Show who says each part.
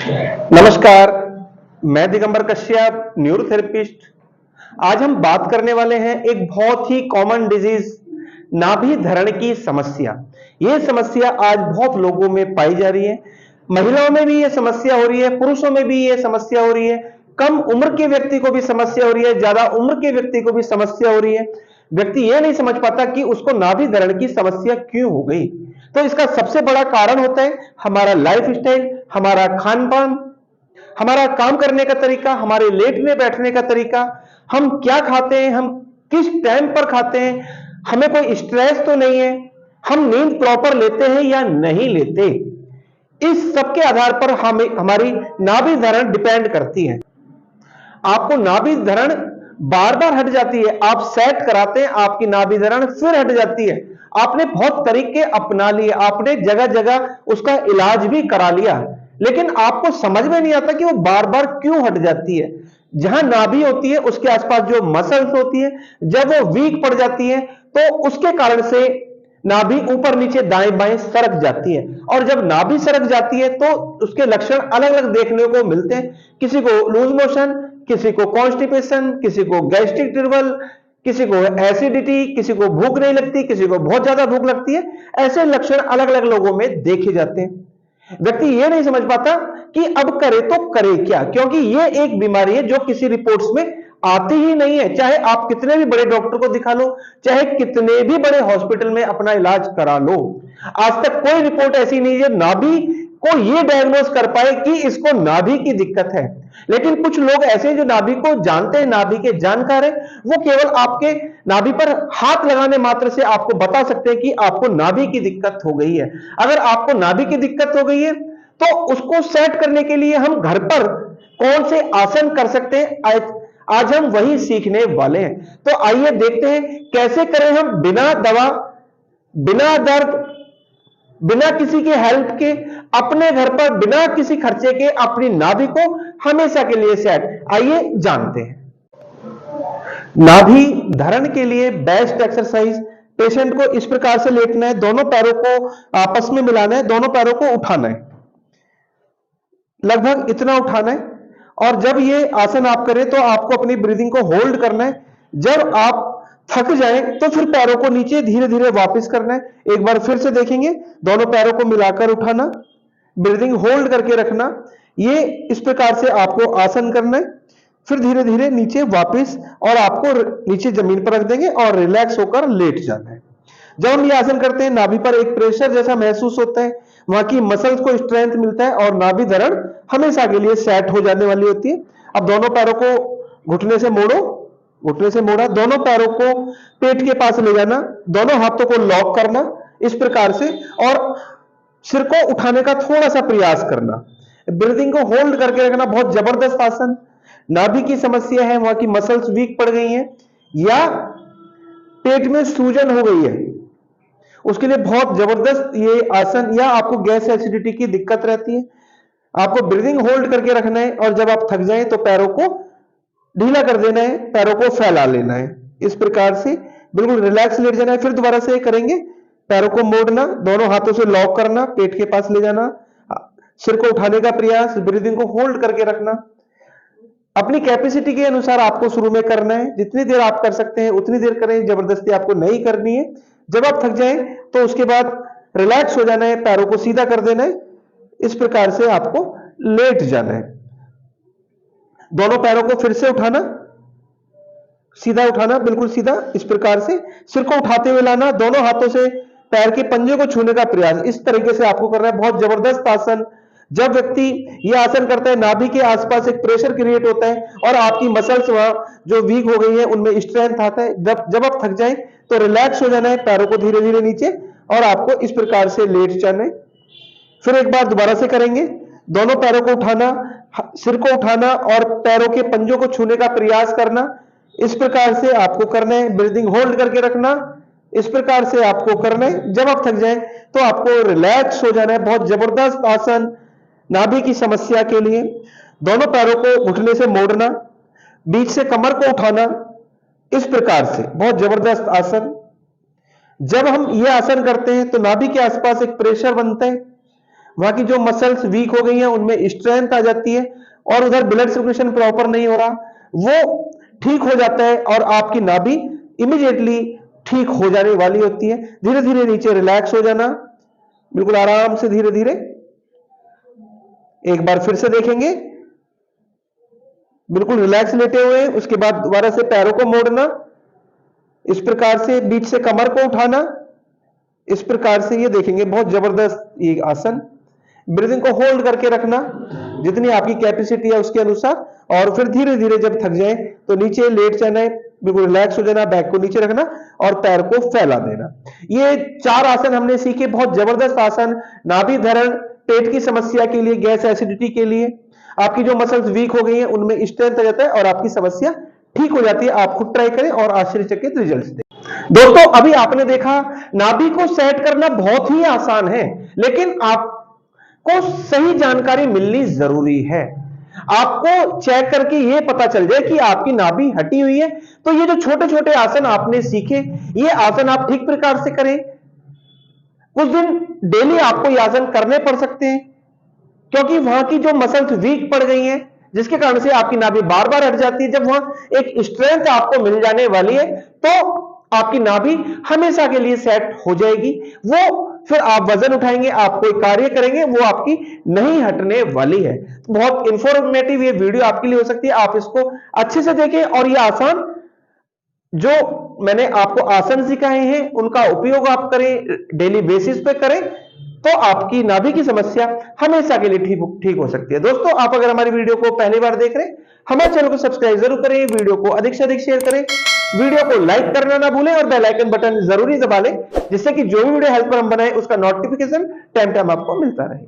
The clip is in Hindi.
Speaker 1: नमस्कार, मैं दिगंबर कश्यप, न्यूरोथेरेपिस्ट। आज हम बात करने वाले हैं एक बहुत ही कॉमन डिजीज, नाभि धरण की समस्या। यह समस्या आज बहुत लोगों में पाई जा रही है। महिलाओं में भी यह समस्या हो रही है, पुरुषों में भी यह समस्या हो रही है, कम उम्र के व्यक्ति को भी समस्या हो रही है, ज्यादा उम्र के व्यक्ति को भी समस्या हो रही है। व्यक्ति यह नहीं समझ पाता कि उसको नाभि धरण की समस्या क्यों हो गई। तो इसका सबसे बड़ा कारण होता है हमारा लाइफ स्टाइल, हमारा खान पान, हमारा काम करने का तरीका, हमारे लेटने बैठने का तरीका, हम क्या खाते हैं, हम किस टाइम पर खाते हैं, हमें कोई स्ट्रेस तो नहीं है, हम नींद प्रॉपर लेते हैं या नहीं लेते। इस सब के आधार पर हमें हमारी नाभि धरण डिपेंड करती है। आपको नाभि धरण बार बार हट जाती है, आप सेट कराते हैं, आपकी नाभि धरण फिर हट जाती है। आपने बहुत तरीके अपना लिए, आपने जगह जगह उसका इलाज भी करा लिया, लेकिन आपको समझ में नहीं आता कि वो बार बार क्यों हट जाती है। जहां नाभि होती है उसके आसपास जो मसल्स होती है, जब वो वीक पड़ जाती है तो उसके कारण से नाभि ऊपर नीचे दाएं बाएं सरक जाती है। और जब नाभि सरक जाती है तो उसके लक्षण अलग अलग देखने को मिलते हैं। किसी को लूज मोशन, किसी को कॉन्स्टिपेशन, किसी को गैस्ट्रिक ट्रबल, किसी को एसिडिटी, किसी को भूख नहीं लगती, किसी को बहुत ज्यादा भूख लगती है। ऐसे लक्षण अलग अलग लोगों में देखे जाते हैं। व्यक्ति यह नहीं समझ पाता कि अब करे तो करे क्या, क्योंकि यह एक बीमारी है जो किसी रिपोर्ट्स में आती ही नहीं है। चाहे आप कितने भी बड़े डॉक्टर को दिखा लो, चाहे कितने भी बड़े हॉस्पिटल में अपना इलाज करा लो, आज तक कोई रिपोर्ट ऐसी नहीं है नाभि को यह डायग्नोज कर पाए कि इसको नाभि की दिक्कत है। लेकिन कुछ लोग ऐसे हैं जो नाभि को जानते हैं, नाभि के जानकार हैं, वो केवल आपके नाभि पर हाथ लगाने मात्र से आपको बता सकते हैं कि आपको नाभि की दिक्कत हो गई है। अगर आपको नाभि की दिक्कत हो गई है तो उसको सेट करने के लिए हम घर पर कौन से आसन कर सकते हैं, आज हम वही सीखने वाले हैं। तो आइए देखते हैं कैसे करें हम बिना दवा, बिना दर्द, बिना किसी के हेल्प के, अपने घर पर बिना किसी खर्चे के अपनी नाभि को हमेशा के लिए सेट। आइए जानते हैं। नाभि धरण के लिए बेस्ट एक्सरसाइज, पेशेंट को इस प्रकार से लेटना है, दोनों पैरों को आपस में मिलाना है, दोनों पैरों को उठाना है, लगभग इतना उठाना है। और जब ये आसन आप करें तो आपको अपनी ब्रीदिंग को होल्ड करना है। जब आप थक जाएं तो फिर पैरों को नीचे धीरे धीरे वापस करना है। एक बार फिर से देखेंगे, दोनों पैरों को मिलाकर उठाना, ब्रीदिंग होल्ड करके रखना। ये इस प्रकार से आपको आसन करना है। फिर धीरे धीरे नीचे वापस, और आपको नीचे जमीन पर रख देंगे और रिलैक्स होकर लेट जाना है। जब हम ये आसन करते हैं नाभि पर एक प्रेशर जैसा महसूस होता है, वहां की मसल्स को स्ट्रेंथ मिलता है और नाभि धरण हमेशा के लिए सेट हो जाने वाली होती है। अब दोनों पैरों को घुटने से मोड़ो, घुटने से मोड़ा, दोनों पैरों को पेट के पास ले जाना, दोनों हाथों को लॉक करना इस प्रकार से, और सिर को उठाने का थोड़ा सा प्रयास करना, ब्रीदिंग को होल्ड करके रखना। बहुत जबरदस्त आसन। नाभि की समस्या है, वहां की मसल्स वीक पड़ गई हैं या पेट में सूजन हो गई है, उसके लिए बहुत जबरदस्त ये आसन। या आपको गैस एसिडिटी की दिक्कत रहती है, आपको ब्रीदिंग होल्ड करके रखना है, और जब आप थक जाएं तो पैरों को ढीला कर देना है, पैरों को फैला लेना है, इस प्रकार से बिल्कुल रिलैक्स लेट जाना है। फिर दोबारा से करेंगे, पैरों को मोड़ना, दोनों हाथों से लॉक करना, पेट के पास ले जाना, सिर को उठाने का प्रयास, ब्रीदिंग को होल्ड करके रखना। अपनी कैपेसिटी के अनुसार आपको शुरू में करना है, जितनी देर आप कर सकते हैं उतनी देर करें, जबरदस्ती आपको नहीं करनी है। जब आप थक जाएं तो उसके बाद रिलैक्स हो जाना है, पैरों को सीधा कर देना है, इस प्रकार से आपको लेट जाना है। दोनों पैरों को फिर से उठाना, सीधा उठाना, बिल्कुल सीधा, इस प्रकार से सिर को उठाते हुए लाना, दोनों हाथों से पैर के पंजे को छूने का प्रयास, इस तरीके से आपको करना है। बहुत जबरदस्त आसन। जब व्यक्ति यह आसन करता है नाभि के आसपास एक प्रेशर क्रिएट होता है और आपकी मसल्स वहां जो वीक हो गई है उनमें स्ट्रेंथ आता है। जब आप थक जाएं तो रिलैक्स हो जाना है, पैरों को धीरे धीरे नीचे, और आपको इस प्रकार से लेट जाना है। फिर एक बार दोबारा से करेंगे, दोनों पैरों को उठाना, सिर को उठाना और पैरों के पंजों को छूने का प्रयास करना, इस प्रकार से आपको करना है। ब्रीदिंग होल्ड करके रखना, इस प्रकार से आपको करना है। जब आप थक जाएं तो आपको रिलैक्स हो जाना है। बहुत जबरदस्त आसन नाभि की समस्या के लिए। दोनों पैरों को घुटने से मोड़ना, बीच से कमर को उठाना, इस प्रकार से बहुत जबरदस्त आसन। जब हम यह आसन करते हैं तो नाभि के आसपास एक प्रेशर बनता है, वहां की जो मसल्स वीक हो गई हैं उनमें स्ट्रेंथ आ जाती है, और उधर ब्लड सर्कुलेशन प्रॉपर नहीं हो रहा, वो ठीक हो जाता है और आपकी नाभि इमीडिएटली ठीक हो जाने वाली होती है। धीरे धीरे नीचे रिलैक्स हो जाना, बिल्कुल आराम से धीरे धीरे। एक बार फिर से देखेंगे, बिल्कुल रिलैक्स लेटे हुए, उसके बाद दोबारा से पैरों को मोड़ना, इस प्रकार से बीच से कमर को उठाना, इस प्रकार से ये देखेंगे। बहुत जबरदस्त ये आसन। ब्रीदिंग को होल्ड करके रखना जितनी आपकी कैपेसिटी है उसके अनुसार, और फिर धीरे धीरे जब थक जाए तो नीचे लेट जाना है, बिल्कुल रिलैक्स हो जाना, बैक को नीचे रखना और पैर को फैला देना। ये 4 आसन हमने सीखे, बहुत जबरदस्त आसन। नाभि धरण, पेट की समस्या के लिए, गैस एसिडिटी के लिए, आपकी जो मसल्स वीक हो गई हैं उनमें स्ट्रेंथ आ जाता है और आपकी समस्या ठीक हो जाती है। आप खुद ट्राई करें और आश्चर्यचकित रिजल्ट्स दें। दोस्तों, अभी आपने देखा नाभि को सेट करना बहुत ही आसान है, लेकिन आपको सही जानकारी मिलनी जरूरी है। आपको चेक करके यह पता चल जाए कि आपकी नाभि हटी हुई है, तो ये जो छोटे छोटे आसन आपने सीखे, ये आसन आप ठीक प्रकार से करें। कुछ दिन डेली आपको ये आसन करने पड़ सकते हैं, क्योंकि वहां की जो मसल्स वीक पड़ गई हैं, जिसके कारण से आपकी नाभि बार बार हट जाती है। जब वहां एक स्ट्रेंथ आपको मिल जाने वाली है, तो आपकी नाभि हमेशा के लिए सेट हो जाएगी। वो फिर आप वजन उठाएंगे, आप कोई कार्य करेंगे, वो आपकी नहीं हटने वाली है। बहुत इंफॉर्मेटिव ये वीडियो आपके लिए हो सकती है। आप इसको अच्छे से देखें और ये आसान जो मैंने आपको आसन सिखाए हैं उनका उपयोग आप करें, डेली बेसिस पे करें, तो आपकी नाभि की समस्या हमेशा के लिए ठीक हो सकती है। दोस्तों, आप अगर हमारी वीडियो को पहली बार देख रहे हैं, हमारे चैनल को सब्सक्राइब जरूर करें, वीडियो को अधिक से अधिक शेयर करें, वीडियो को लाइक करना ना भूलें और बेल आइकन बटन जरूरी दबा लें, जिससे कि जो भी वीडियो हेल्प पर हम बनाए उसका नोटिफिकेशन टाइम टाइम आपको मिलता रहे।